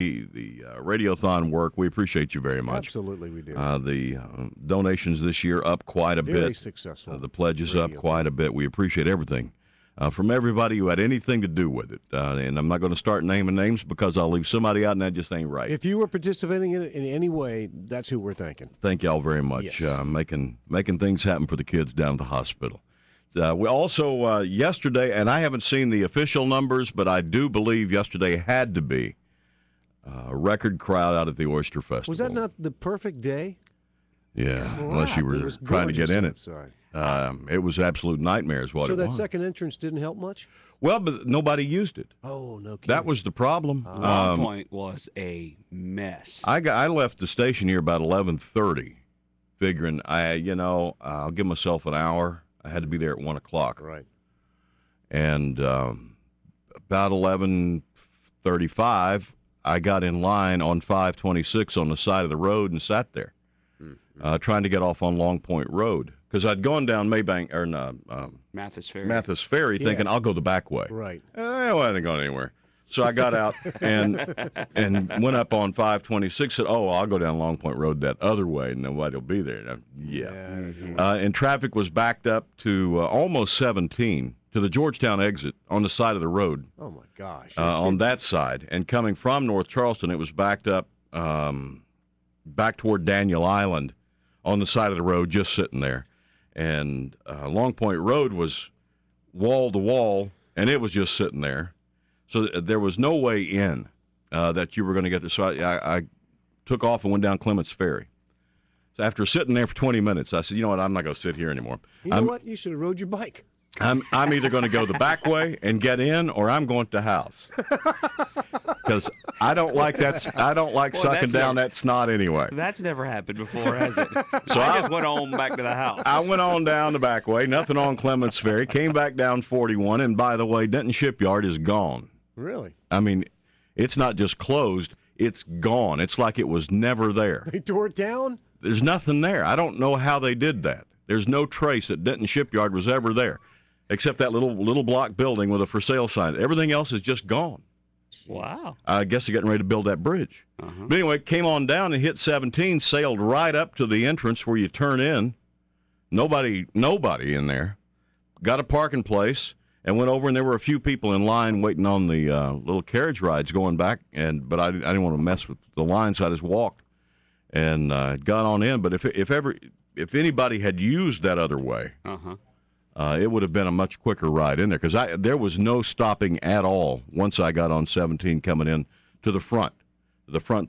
the Radiothon work. We appreciate you very much. Absolutely, we do. The donations this year up quite a bit. Very successful. The pledges up Radiothon. quite a bit. We appreciate everything from everybody who had anything to do with it. And I'm not going to start naming names because I'll leave somebody out, and that just ain't right. If you were participating in it in any way, that's who we're thanking. Thank y'all very much. Yes. Making things happen for the kids down at the hospital. We also, yesterday, and I haven't seen the official numbers, but I do believe yesterday had to be a record crowd out at the Oyster Festival. Was that not the perfect day? Yeah, Crap, unless you were it was trying to get in it. outside. It was absolute nightmares what So it that was. second entrance didn't help much? Well, but nobody used it. Oh, no kidding. That was the problem. Long Point was a mess. I left the station here about 11:30, figuring I'll give myself an hour. I had to be there at 1 o'clock. Right. And about 11:35, I got in line on 526 on the side of the road and sat there, trying to get off on Long Point Road because I'd gone down Mathis Ferry. Mathis Ferry, thinking I'll go the back way. Right. I wasn't going anywhere. So I got out and went up on 526. Said, "Oh, I'll go down Long Point Road that other way, and nobody will be there." And traffic was backed up to almost 17 to the Georgetown exit on the side of the road. Oh my gosh. On that side, and coming from North Charleston, it was backed up back toward Daniel Island on the side of the road, just sitting there. And Long Point Road was wall to wall, and it was just sitting there. So there was no way in that you were going to get there. So I took off and went down Clements Ferry. So after sitting there for 20 minutes, I said, you know what, I'm not going to sit here anymore. You know what? You should have rode your bike. I'm either going to go the back way and get in, or I'm going to house. Because I don't like that. I don't like sucking down that snot anyway. That's never happened before, has it? So I just went on back to the house. I went on down the back way, nothing on Clements Ferry, came back down 41, and by the way, Denton Shipyard is gone. Really? I mean, it's not just closed, it's gone. It's like it was never there. They tore it down? There's nothing there. I don't know how they did that. There's no trace that Denton Shipyard was ever there, except that little block building with a for sale sign. Everything else is just gone. Wow. I guess they're getting ready to build that bridge. But anyway, came on down and hit 17, sailed right up to the entrance where you turn in. Nobody in there. Got a parking place and went over, and there were a few people in line waiting on the little carriage rides going back. But I didn't want to mess with the line, so I just walked and got on in. But if anybody had used that other way, it would have been a much quicker ride in there because there was no stopping at all once I got on 17 coming in to the front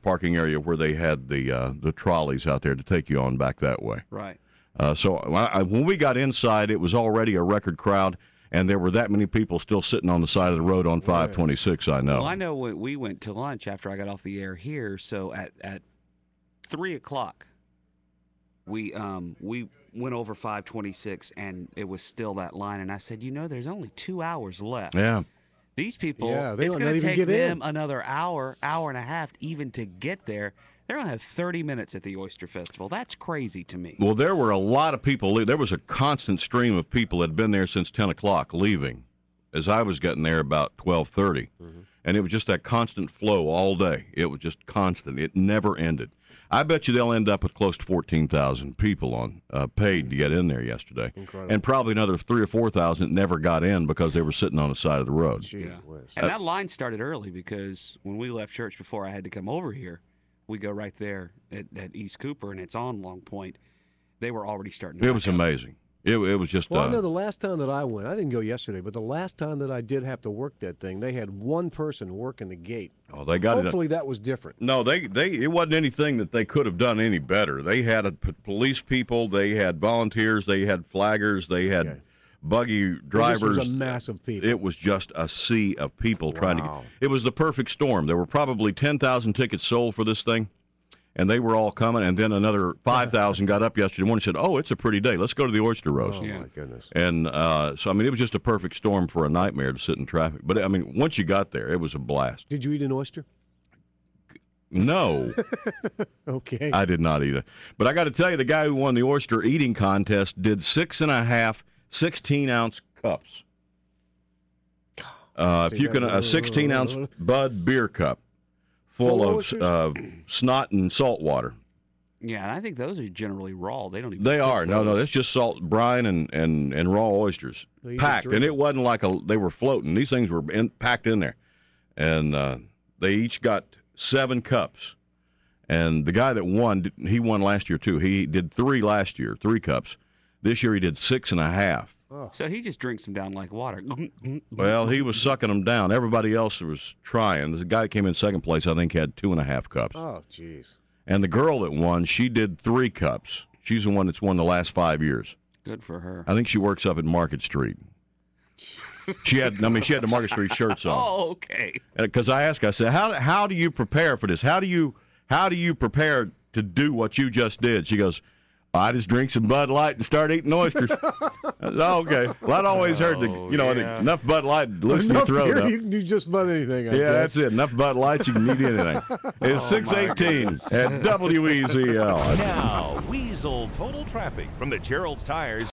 parking area where they had the trolleys out there to take you on back that way. Right. So when we got inside, it was already a record crowd, and there were that many people still sitting on the side of the road on 526, I know. Well, I know we went to lunch after I got off the air here, so at 3 o'clock, we went over 526, and it was still that line. And I said, there's only 2 hours left. Yeah. These people, they it's don't going to even take get them in. another hour and a half even to get there. They're going to have 30 minutes at the Oyster Festival. That's crazy to me. Well, there were a lot of people. There was a constant stream of people that had been there since 10 o'clock leaving as I was getting there about 12:30. And it was just that constant flow all day. It was just constant. It never ended. I bet you they'll end up with close to 14,000 people on paid to get in there yesterday. Incredible. And probably another 3,000 or 4,000 never got in because they were sitting on the side of the road. Gee Yeah. whiz. And that line started early because when we left church before I had to come over here, we go right there at East Cooper, and it's on Long Point. They were already starting to It was amazing. It was just. Well, I know the last time that I went, I didn't go yesterday, but the last time that I did have to work that thing, they had one person working the gate. Oh, they got Hopefully that was different. No, it wasn't anything that they could have done any better. They had police people, they had volunteers, they had flaggers, they had buggy drivers. This was a mass of people. It was just a sea of people trying to get. Wow. It was the perfect storm. There were probably 10,000 tickets sold for this thing, and they were all coming. And then another 5,000 got up yesterday morning and said, "Oh, it's a pretty day. Let's go to the Oyster Roast." Oh, my goodness. And so, I mean, it was just a perfect storm for a nightmare to sit in traffic. But, I mean, once you got there, it was a blast. Did you eat an oyster? No. Okay. I did not eat it. But I got to tell you, the guy who won the oyster eating contest did 6.5 16-ounce cups. If you can, a 16-ounce Bud beer cup, full of oysters? snot and salt water. Yeah, and I think those are generally raw. They don't even. They cook are. No, those. that's just salt, brine, and raw oysters. So you just Packed. drink And it. it wasn't like they were floating. These things were packed in there. And they each got 7 cups. And the guy that won, he won last year too. He did 3 last year, 3 cups. This year he did 6.5. Oh. So he just drinks them down like water. Well, he was sucking them down. Everybody else was trying. The guy that came in second place, I think, had 2.5 cups. Oh, jeez. And the girl that won, she did 3 cups. She's the one that's won the last 5 years. Good for her. I think she works up at Market Street. She had the Market Street shirts on. Oh, okay. Because I asked her, I said, how do you prepare for this? How do you prepare to do what you just did? She goes, I just drink some Bud Light and start eating oysters. I said, oh, okay. Well, I'd always heard that, yeah. enough Bud Light loosen your Enough throat beer, up. you can do just about anything. I Yeah, guess. that's it. Enough Bud Lights, you can eat anything. It's 6:18 at WEZL. Now, Weasel Total Traffic from the Gerald's Tires